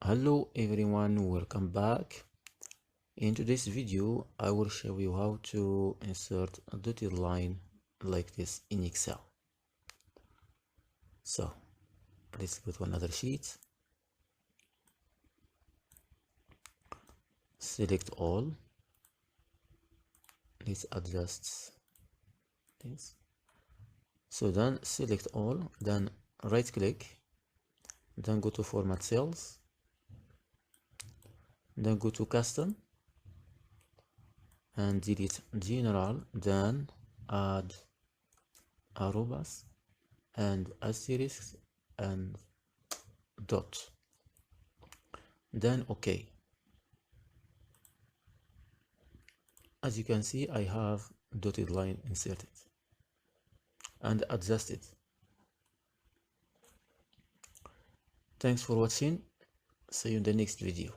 Hello everyone, welcome back. In today's video I will show you how to insert a dotted line like this in Excel. So let's go to another sheet, select all, let's adjust this. So then select all, then right click, then go to format cells, then go to custom and delete general, then add arrows and asterisk and dot, then OK. As you can see, I have dotted line inserted and adjusted. Thanks for watching. See you in the next video.